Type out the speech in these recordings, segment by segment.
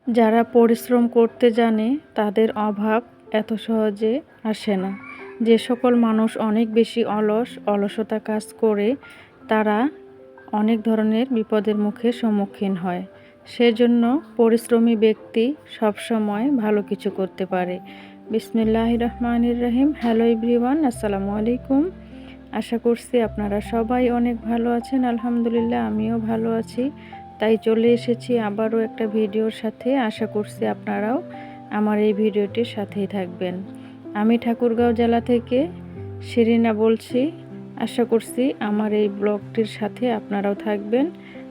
যারা পরিশ্রম করতে জানে তাদের অভাব এত সহজে আসে না। যে সকল মানুষ অনেক বেশি অলসতা কাজ করে তারা অনেক ধরনের বিপদের মুখে সম্মুখীন হয়। সেজন্য পরিশ্রমী ব্যক্তি সবসময় ভালো কিছু করতে পারে। বিসমিল্লাহির রহমানির রহিম। হ্যালো এভরিওয়ান, আসসালামু আলাইকুম। আশা করছি আপনারা সবাই অনেক ভালো আছেন। আলহামদুলিল্লাহ, আমিও ভালো আছি। তাই চলে এসেছি আবারও একটা ভিডিওর সাথে। আশা করছি আপনারাও আমার এই ভিডিওটির সাথেই থাকবেন। আমি ঠাকুরগাঁও জেলা থেকে শিরিনা বলছি। আশা করছি আমার এই ব্লগটির সাথে আপনারাও থাকবেন।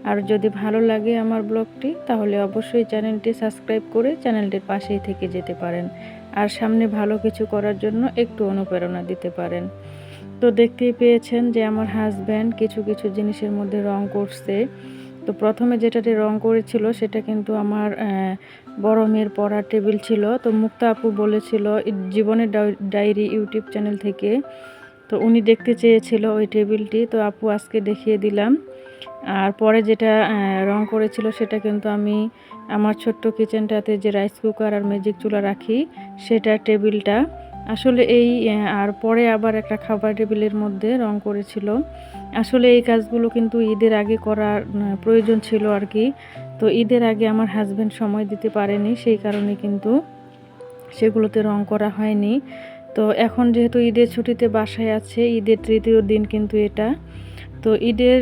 আর যদি ভালো লাগে আমার ব্লগটি, তাহলে অবশ্যই চ্যানেলটি সাবস্ক্রাইব করে চ্যানেলটির পাশেই থেকে যেতে পারেন। আর সামনে ভালো কিছু করার জন্য একটু অনুপ্রেরণা দিতে পারেন। তো দেখতেই পেয়েছেন যে আমার হাজব্যান্ড কিছু কিছু জিনিসের মধ্যে রং করছে। তো প্রথমে যেটাতে রং করেছিল সেটা কিন্তু আমার বড় মেয়ের পড়ার টেবিল ছিল। তো মুক্তা আপু বলেছিল জীবনের ডায়েরি ইউটিউব চ্যানেল থেকে, তো উনি দেখতে চেয়েছিল ওই টেবিলটি। তো আপু আজকে দেখিয়ে দিলাম। আর পরে যেটা রং করেছিল সেটা কিন্তু আমি আমার ছোট্ট কিচেনটাতে যে রাইস কুকার আর ম্যাজিক চুলা রাখি সেটার টেবিলটা আসলে আর পরে আবার একটা খাবার টেবিলের মধ্যে রং করেছিল। আসলে এই কাজগুলো কিন্তু ঈদের আগে করার প্রয়োজন ছিল আর কি। তো ঈদের আগে আমার হাজব্যান্ড সময় দিতে পারেনি, সেই কারণে কিন্তু সেগুলোতে রং করা হয়নি। তো এখন যেহেতু ঈদের ছুটিতে বাসায় আছে, ঈদের তৃতীয় দিন কিন্তু এটা। তো ঈদের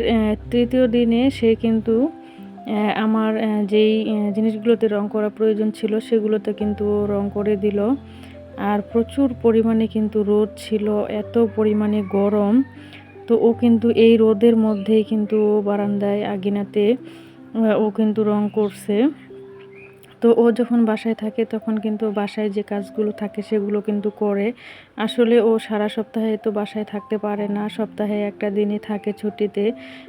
তৃতীয় দিনে সে কিন্তু আমার যেই জিনিসগুলোতে রং করা প্রয়োজন ছিল সেগুলোতে কিন্তু রং করে দিল। আর প্রচুর পরিমাণে কিন্তু রোদ ছিল, এত পরিমাণে গরম। তো ও কিন্তু এই রোদের মধ্যেই কিন্তু বারান্দায় আঙিনাতে ও কিন্তু রং করছে। তো ও যখন বাসায় থাকে তখন কিন্তু বাসায় যে কাজগুলো থাকে সেগুলো কিন্তু করে। আসলে ও সারা সপ্তাহে তো বাসায় থাকতে পারে না, সপ্তাহে একটা দিনই থাকে ছুটিতে।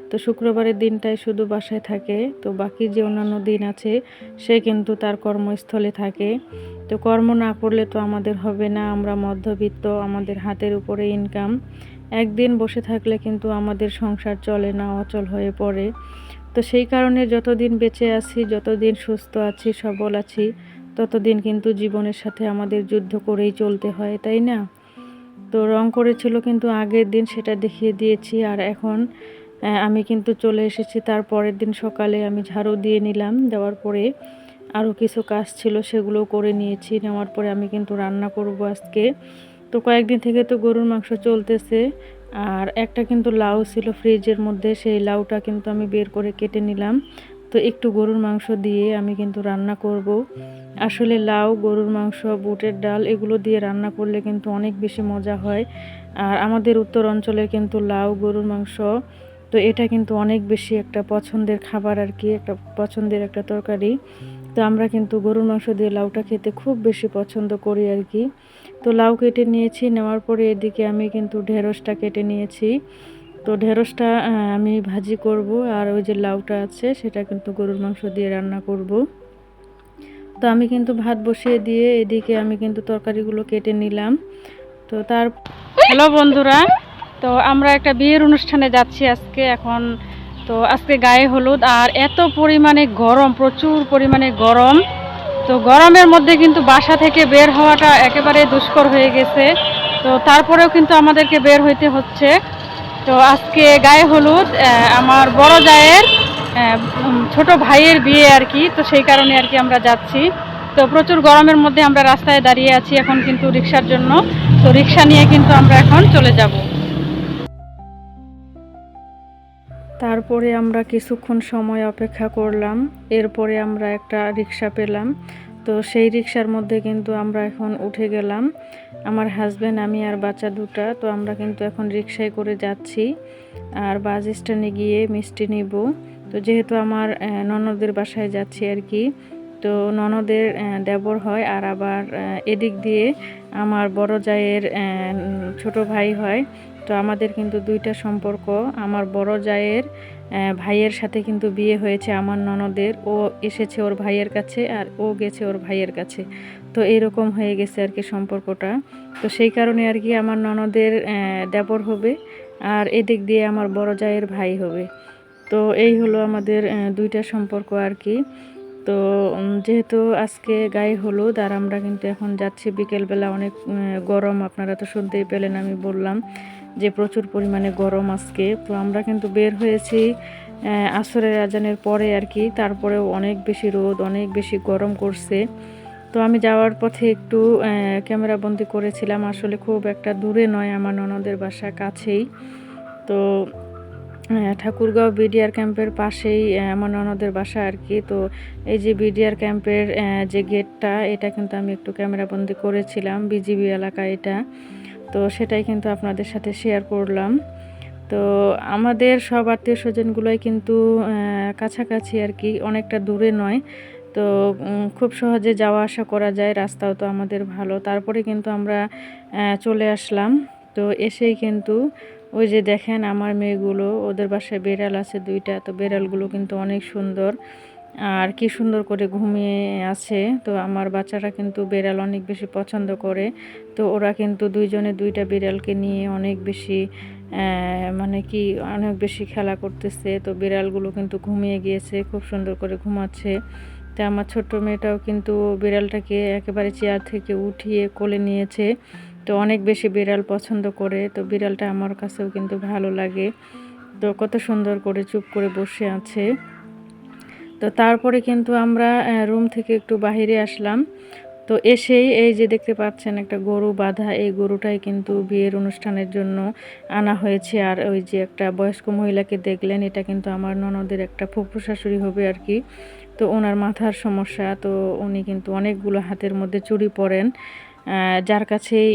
তো শুক্রবারের দিনটাই শুধু বাসায় থাকে। তো বাকি যে অন্যান্য দিন আছে সে কিন্তু তার কর্মস্থলে থাকে। তো কর্ম না করলে তো আমাদের হবে না, আমরা মধ্যবিত্ত, আমাদের হাতের উপরে ইনকাম। একদিন বসে থাকলে কিন্তু আমাদের সংসার চলে না, অচল হয়ে পড়ে। তো সেই কারণে যতদিন বেঁচে আছি, যতদিন সুস্থ আছি, সবল আছি, ততদিন কিন্তু জীবনের সাথে আমাদের যুদ্ধ করেই চলতে হয়, তাই না? তো রং করেছিল কিন্তু আগের দিন, সেটা দেখিয়ে দিয়েছি। আর এখন আমি কিন্তু চলে এসেছি। তার পরের দিন সকালে আমি ঝাড়ু দিয়ে নিলাম, দেওয়ার পরে আরও কিছু কাজ ছিল সেগুলো করে নিয়েছি। নেওয়ার পরে আমি কিন্তু রান্না করব আজকে। তো কয়েকদিন থেকে তো গরুর মাংস চলতেছে। আর একটা কিন্তু লাউ ছিল ফ্রিজের মধ্যে, সেই লাউটা কিন্তু আমি বের করে কেটে নিলাম। তো একটু গরুর মাংস দিয়ে আমি কিন্তু রান্না করব। আসলে লাউ, গরুর মাংস, বুটের ডাল এগুলো দিয়ে রান্না করলে কিন্তু অনেক বেশি মজা হয়। আর আমাদের উত্তর অঞ্চলে কিন্তু লাউ, গরুর মাংস, তো এটা কিন্তু অনেক বেশি একটা পছন্দের খাবার আর কি, একটা পছন্দের একটা তরকারি। তো আমরা কিন্তু গরুর মাংস দিয়ে লাউটা খেতে খুব বেশি পছন্দ করি আর কি। তো লাউ কেটে নিয়েছি, নেওয়ার পরে এদিকে আমি কিন্তু ঢেঁড়সটা কেটে নিয়েছি। তো ঢেঁড়সটা আমি ভাজি করব, আর ওই যে লাউটা আছে সেটা কিন্তু গরুর মাংস দিয়ে রান্না করব। তো আমি কিন্তু ভাত বসিয়ে দিয়ে এদিকে আমি কিন্তু তরকারিগুলো কেটে নিলাম। তো হ্যালো বন্ধুরা, তো আমরা একটা বিয়ের অনুষ্ঠানে যাচ্ছি আজকে। এখন তো আজকে গায়ে হলুদ, আর এত পরিমাণে গরম, প্রচুর পরিমাণে গরম। তো গরমের মধ্যে কিন্তু বাসা থেকে বের হওয়াটা একেবারে দুষ্কর হয়ে গেছে। তো তারপরেও কিন্তু আমাদেরকে বের হইতে হচ্ছে। তো আজকে গায়ে হলুদ, আমার বড় জায়ের ছোট ভাইয়ের বিয়ে আর কি। তো সেই কারণে আর কি আমরা যাচ্ছি। তো প্রচুর গরমের মধ্যে আমরা রাস্তায় দাঁড়িয়ে আছি এখন কিন্তু রিক্সার জন্য। তো রিক্সা নিয়ে কিন্তু আমরা এখন চলে যাব। তারপরে আমরা কিছুক্ষণ সময় অপেক্ষা করলাম, এরপরে আমরা একটা রিক্সা পেলাম। তো সেই রিক্সার মধ্যে কিন্তু আমরা এখন উঠে গেলাম, আমার হাজব্যান্ড, আমি আর বাচ্চা দুটা। তো আমরা কিন্তু এখন রিক্সায় করে যাচ্ছি আর বাস স্ট্যান্ডে গিয়ে মিষ্টি নিব। তো যেহেতু আমার ননদের বাসায় যাচ্ছি আর কি, তো ননদের দেবর হয়, আর আবার এদিক দিয়ে আমার বড় জায়ের ছোট ভাই হয়। তো আমাদের কিন্তু দুইটা সম্পর্ক। আমার বড় জায়ের ভাইয়ের সাথে কিন্তু বিয়ে হয়েছে আমার ননদের। ও এসেছে ওর ভাইয়ের কাছে আর ও গেছে ওর ভাইয়ের কাছে। তো এরকম হয়ে গেছে আর কি সম্পর্কটা। তো সেই কারণে আর কি আমার ননদের দেবর হবে, আর এদিক দিয়ে আমার বড় জায়ের ভাই হবে। তো এই হলো আমাদের দুইটা সম্পর্ক আর কি। তো যেহেতু আজকে গায়ে হলুদ আর আমরা কিন্তু এখন যাচ্ছি বিকেলবেলা, অনেক গরম, আপনারা তো শুনতেই পেলেন, আমি বললাম যে প্রচুর পরিমাণে গরম আজকে। তো আমরা কিন্তু বের হয়েছি আসরের আজানের পরে আর কি, তারপরেও অনেক বেশি রোদ, অনেক বেশি গরম করছে। তো আমি যাওয়ার পথে একটু ক্যামেরা বন্দি করেছিলাম, আসলে খুব একটা দূরে নয়, আমার ননদের বাসা কাছেই। তো ঠাকুরগাঁও বিডিআর ক্যাম্পের পাশেই আমার ননদের বাসা আর কি। তো এই যে বিডিআর ক্যাম্পের যে গেটটা, এটা কিন্তু আমি একটু ক্যামেরাবন্দি করেছিলাম, বিজিবি এলাকা এটা। তো সেটাই কিন্তু আপনাদের সাথে শেয়ার করলাম। তো আমাদের সব আত্মীয় স্বজনগুলোই কিন্তু কাছাকাছি আর কি, অনেকটা দূরে নয়। তো খুব সহজে যাওয়া আসা করা যায়, রাস্তাও তো আমাদের ভালো। তারপরে কিন্তু আমরা চলে আসলাম। তো এসেই কিন্তু ওই যে দেখেন আমার মেয়েগুলো, ওদের বাসায় বেড়াল আছে 2টা। তো বেড়ালগুলো কিন্তু অনেক সুন্দর, আর কি সুন্দর করে ঘুমিয়ে আছে। তো আমার বাচ্চারা কিন্তু বেড়াল অনেক বেশি পছন্দ করে। তো ওরা কিন্তু 2জনে 2টা বিড়ালকে নিয়ে অনেক বেশি মানে কি অনেক বেশি খেলা করতেছে। তো বিড়ালগুলো কিন্তু ঘুমিয়ে গিয়েছে, খুব সুন্দর করে ঘুমাচ্ছে। তো আমার ছোট্ট মেয়েটাও কিন্তু বিড়ালটাকে একেবারে চেয়ার থেকে উঠিয়ে কোলে নিয়েছে। তো অনেক বেশি বিড়াল পছন্দ করে। তো বিড়ালটা আমার কাছেও কিন্তু ভালো লাগে। তো কত সুন্দর করে চুপ করে বসে আছে। তো তারপরে কিন্তু আমরা রুম থেকে একটু বাহিরে আসলাম। তো এসেই এই যে দেখতে পাচ্ছেন একটা গরু বাঁধা, এই গরুটাই কিন্তু বিয়ের অনুষ্ঠানের জন্য আনা হয়েছে। আর ওই যে একটা বয়স্ক মহিলাকে দেখলেন, এটা কিন্তু আমার ননদের একটা ফুফু শাশুড়ি হবে আর কি। তো ওনার মাথার সমস্যা, তো উনি কিন্তু অনেকগুলো হাতের মধ্যে চুড়ি পরেন। যার কাছেই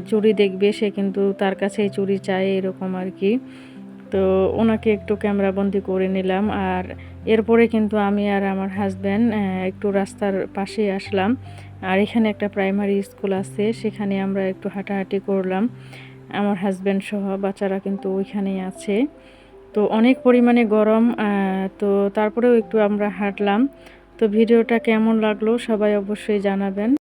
চুড়ি দেখবে সে কিন্তু তার কাছেই চুড়ি চায়, এরকম আর কি। তো ওনাকে একটু ক্যামেরাবন্দি করে নিলাম। আর এরপরে কিন্তু আমি আর আমার হাজব্যান্ড একটু রাস্তার পাশেই আসলাম। আর এখানে একটা প্রাইমারি স্কুল আছে, সেখানে আমরা একটু হাঁটাহাঁটি করলাম, আমার হাজব্যান্ড সহ। বাচ্চারা কিন্তু ওইখানেই আছে। তো অনেক পরিমাণে গরম, তো তারপরেও একটু আমরা হাঁটলাম। তো ভিডিওটা কেমন লাগলো সবাই অবশ্যই জানাবেন।